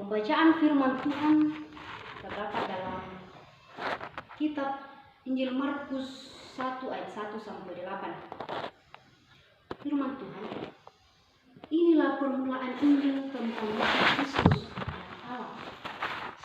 Pembacaan firman Tuhan terdapat dalam kitab Injil Markus 1 ayat 1 sampai 8. Firman Tuhan, inilah permulaan Injil tentang Yesus Kristus Allah.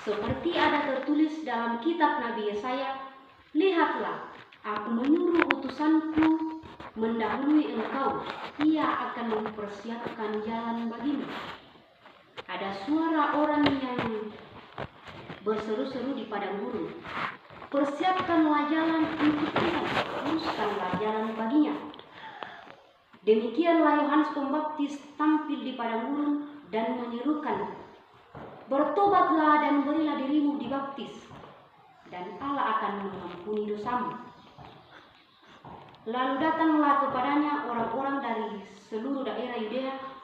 Seperti ada tertulis dalam kitab Nabi Yesaya, lihatlah, aku menyuruh utusanku mendahului engkau, ia akan mempersiapkan jalan bagimu. Ada suara orang yang berseru-seru di padang gurun, persiapkanlah jalan untuk Tuhan, luruskanlah jalan baginya. Demikianlah Yohanes Pembaptis tampil di padang gurun dan menyerukan, bertobatlah dan berilah dirimu dibaptis, dan Allah akan mengampuni dosamu. Lalu datanglah kepadanya orang-orang dari seluruh daerah Yudea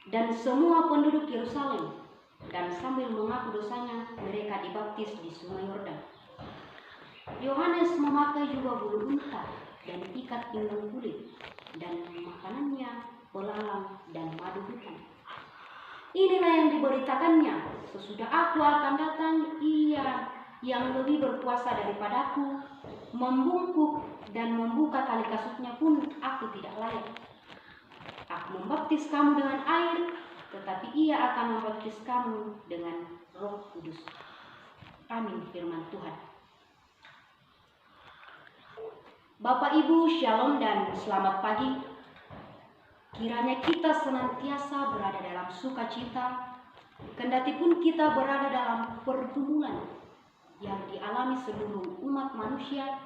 dan semua penduduk Yerusalem, dan sambil mengaku dosanya mereka dibaptis di Sungai Yordan. Yohanes memakai jubah bulu unta dan ikat pinggang kulit, dan makanannya belalang dan madu hutan. Inilah yang diberitakannya, sesudah aku akan datang, ia yang lebih berkuasa daripadaku, membungkuk dan membuka tali kasutnya pun aku tidak layak. Aku membaptis kamu dengan air, tetapi ia akan membaptis kamu dengan Roh Kudus. Amin, firman Tuhan. Bapak Ibu, Shalom dan selamat pagi. Kiranya kita senantiasa berada dalam sukacita, kendati pun kita berada dalam pergumulan yang dialami seluruh umat manusia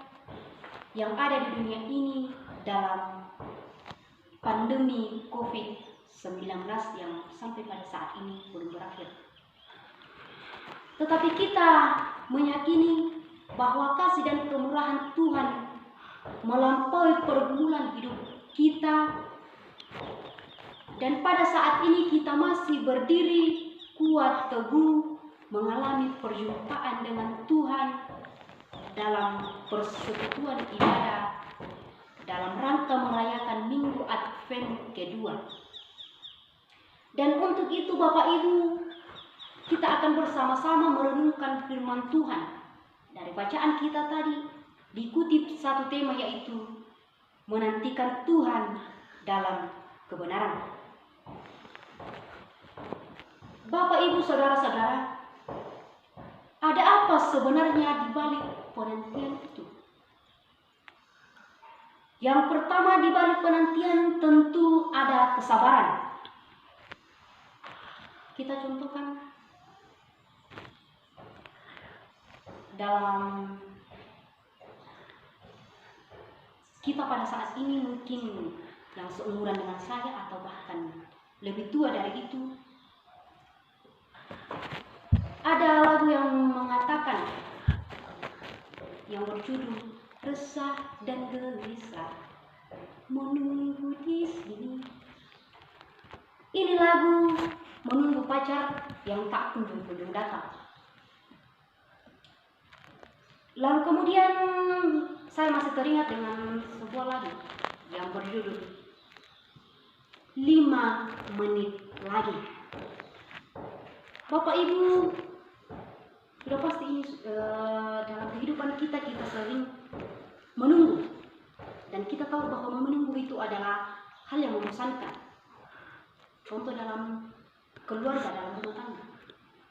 yang ada di dunia ini dalam pandemi COVID-19 yang sampai pada saat ini belum berakhir. Tetapi kita meyakini bahwa kasih dan kemurahan Tuhan melampaui pergumulan hidup kita, dan pada saat ini kita masih berdiri kuat teguh mengalami perjumpaan dengan Tuhan dalam persekutuan ibadah dalam rangka merayakan Minggu Advent kedua. Dan untuk itu Bapak Ibu, kita akan bersama-sama merenungkan firman Tuhan. Dari bacaan kita tadi dikutip satu tema, yaitu menantikan Tuhan dalam kebenaran. Bapak Ibu, saudara-saudara, ada apa sebenarnya di balik penantian itu? Yang pertama, di balik penantian tentu ada kesabaran. Kita contohkan dalam kita pada saat ini, mungkin yang seumuran dengan saya atau bahkan lebih tua dari itu, ada lagu yang mengatakan, yang berjudul resah dan gelisah menunggu di sini. Ini lagu menunggu pacar yang tak kunjung-kunjung datang. Lalu kemudian saya masih teringat dengan sebuah lagu yang berjudul 5 menit lagi. Bapak Ibu, sudah pasti ini dalam kehidupan kita sering menunggu, dan kita tahu bahwa menunggu itu adalah hal yang membosankan. Contoh dalam keluarga, dalam rumah tangga,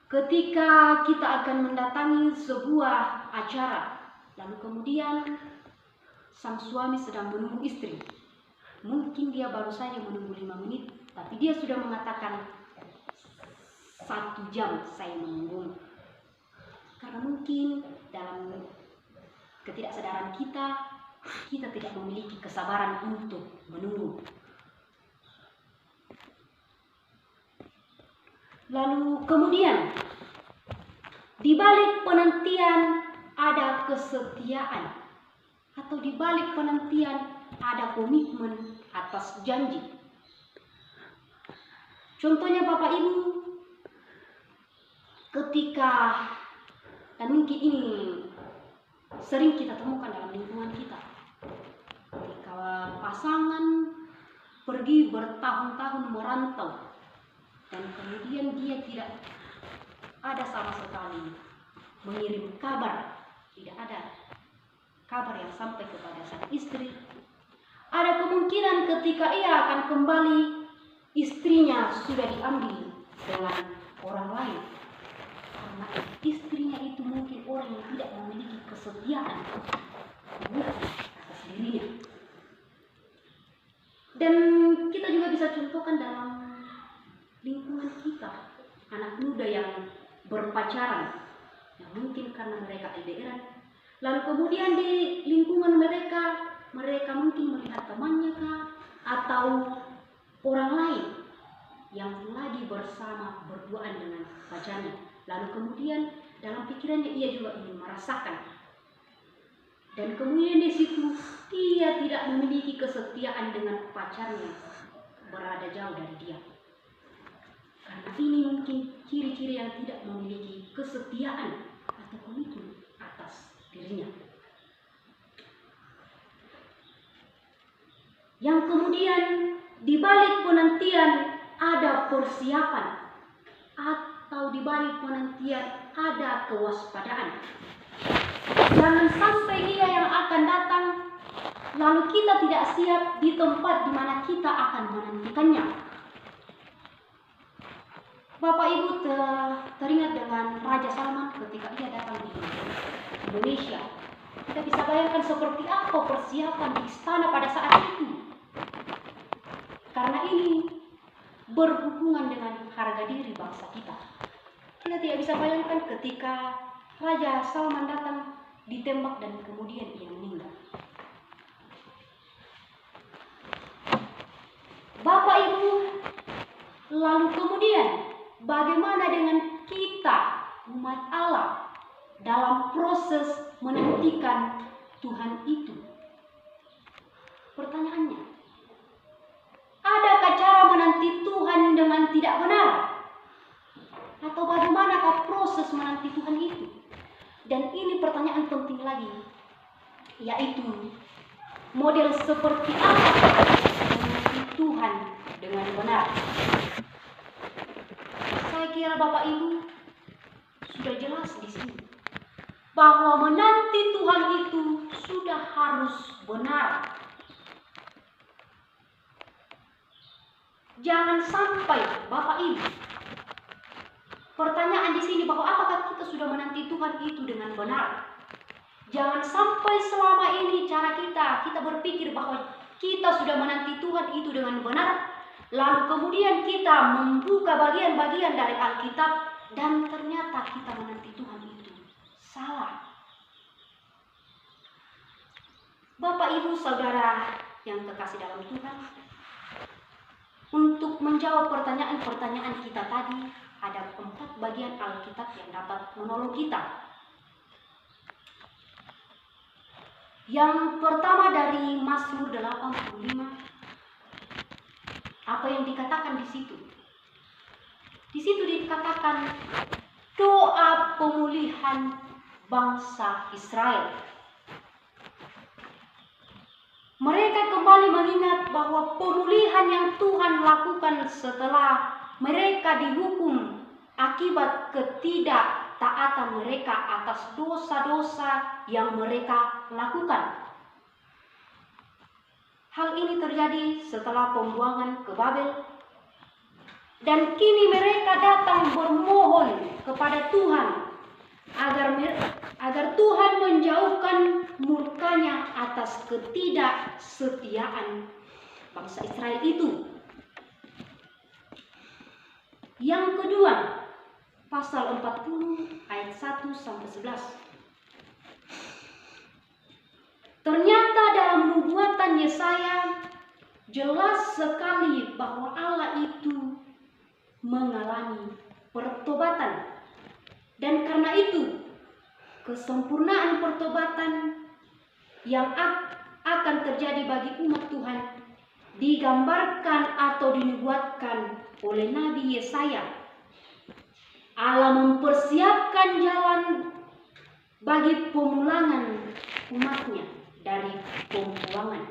ketika kita akan mendatangi sebuah acara, lalu kemudian sang suami sedang menunggu istri. Mungkin dia baru saja menunggu 5 menit, tapi dia sudah mengatakan 1 jam saya menunggu. Karena mungkin dalam ketidaksadaran kita tidak memiliki kesabaran untuk menunggu. Lalu kemudian, di balik penantian ada kesetiaan, atau di balik penantian ada komitmen atas janji. Contohnya Bapak Ibu, ketika, dan mungkin ini sering kita temukan dalam lingkungan kita, ketika pasangan pergi bertahun-tahun merantau, dan kemudian dia tidak ada sama sekali mengirim kabar, tidak ada kabar yang sampai kepada sang istri. Ada kemungkinan ketika ia akan kembali, istrinya sudah diambil dengan orang lain. Karena istrinya itu mungkin orang yang tidak memiliki kesetiaan atas dirinya. Dan kita juga bisa contohkan dalam lingkungan kita, anak muda yang berpacaran, yang mungkin karena mereka LDR, lalu kemudian di lingkungan mereka mungkin melihat temannya kah, atau orang lain yang lagi bersama berduaan dengan pacarnya, lalu kemudian dalam pikirannya ia juga ingin merasakan, dan kemudian di situ ia tidak memiliki kesetiaan dengan pacarnya, berada jauh dari dia. Karena ini mungkin ciri-ciri yang tidak memiliki kesetiaan atau komitmen atas dirinya. Yang kemudian di balik penantian ada persiapan, atau di balik penantian ada kewaspadaan. Jangan sampai dia yang akan datang lalu kita tidak siap di tempat di mana kita akan menantikannya. Bapak Ibu teringat dengan Raja Salman ketika ia datang di Indonesia. Kita bisa bayangkan seperti apa persiapan di istana pada saat itu. Karena ini berhubungan dengan harga diri bangsa kita. Kita tidak bisa bayangkan ketika Raja Salman datang, ditembak dan kemudian ia meninggal. Bapak Ibu, lalu kemudian bagaimana dengan kita umat Allah dalam proses menantikan Tuhan itu? Pertanyaannya, adakah cara menanti Tuhan dengan tidak benar? Atau bagaimanakah proses menanti Tuhan itu? Dan ini pertanyaan penting lagi, yaitu model seperti apa menanti Tuhan dengan benar? Saya kira Bapak Ibu sudah jelas di sini bahwa menanti Tuhan itu sudah harus benar. Jangan sampai Bapak Ibu, pertanyaan di sini bahwa apakah kita sudah menanti Tuhan itu dengan benar? Jangan sampai selama ini cara kita berpikir bahwa kita sudah menanti Tuhan itu dengan benar, lalu kemudian kita membuka bagian-bagian dari Alkitab dan ternyata kita menanti Tuhan itu salah. Bapak Ibu Saudara yang terkasih dalam Tuhan, untuk menjawab pertanyaan-pertanyaan kita tadi, ada 4 bagian Alkitab yang dapat menolong kita. Yang pertama dari Mazmur 85. Apa yang dikatakan di situ? Di situ dikatakan doa pemulihan bangsa Israel. Mereka kembali mengingat bahwa pemulihan yang Tuhan lakukan setelah mereka dihukum akibat ketidaktaatan mereka atas dosa-dosa yang mereka lakukan. Hal ini terjadi setelah pembuangan ke Babel, dan kini mereka datang bermohon kepada Tuhan agar Tuhan menjauhkan murkanya atas ketidaksetiaan bangsa Israel itu. Yang kedua, pasal 40 ayat 1-11. Ternyata dalam nubuatan Yesaya jelas sekali bahwa Allah itu mengalami pertobatan. Dan karena itu, kesempurnaan pertobatan yang akan terjadi bagi umat Tuhan digambarkan atau dinubuatkan oleh Nabi Yesaya. Allah mempersiapkan jalan bagi pemulangan umatnya dari pembuangan.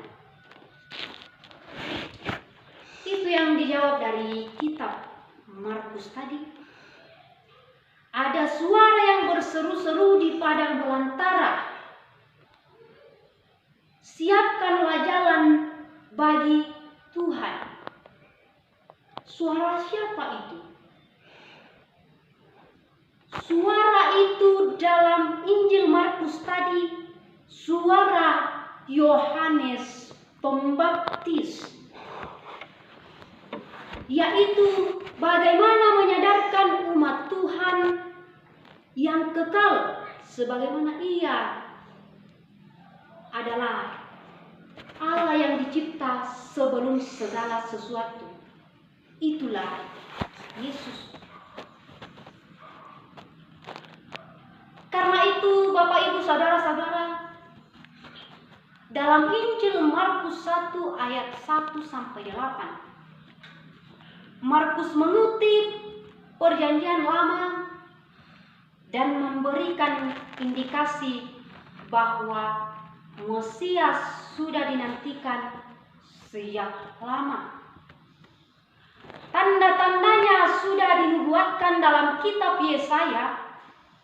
Itu yang dijawab dari kitab Markus tadi. Ada suara yang berseru-seru di padang belantara. Siapkanlah jalan bagi Tuhan. Suara siapa itu? Suara itu dalam Injil Markus tadi, suara Yohanes Pembaptis, yaitu bagaimana menyadarkan umat Tuhan yang kekal, sebagaimana Ia adalah Allah yang dicipta sebelum segala sesuatu. Itulah Yesus. Karena itu Bapak Ibu Saudara-saudara, dalam Injil Markus 1 ayat 1 sampai 8, Markus mengutip Perjanjian Lama dan memberikan indikasi bahwa Mesias sudah dinantikan sejak lama. Tanda-tandanya sudah dinubuatkan dalam kitab Yesaya,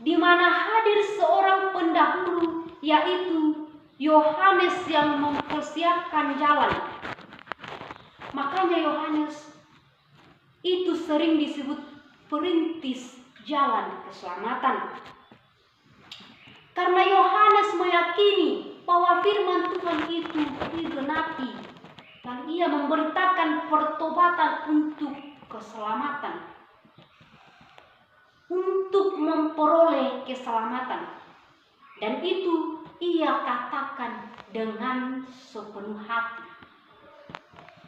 di mana hadir seorang pendahulu, yaitu Yohanes yang mempersiapkan jalan. Makanya Yohanes itu sering disebut perintis jalan keselamatan. Karena Yohanes meyakini bahwa firman Tuhan itu digenapi, dan ia memberitakan pertobatan untuk keselamatan, untuk memperoleh keselamatan. Dan itu ia katakan dengan sepenuh hati.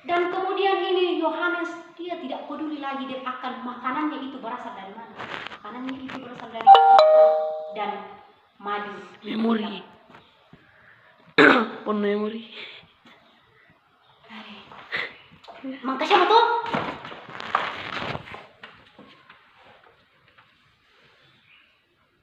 Dan kemudian ini Yohanes, dia tidak peduli lagi akan makanannya itu berasal dari mana. Makanannya itu berasal dari dan madu. Memori. Pon memori. Makasih apa tuh?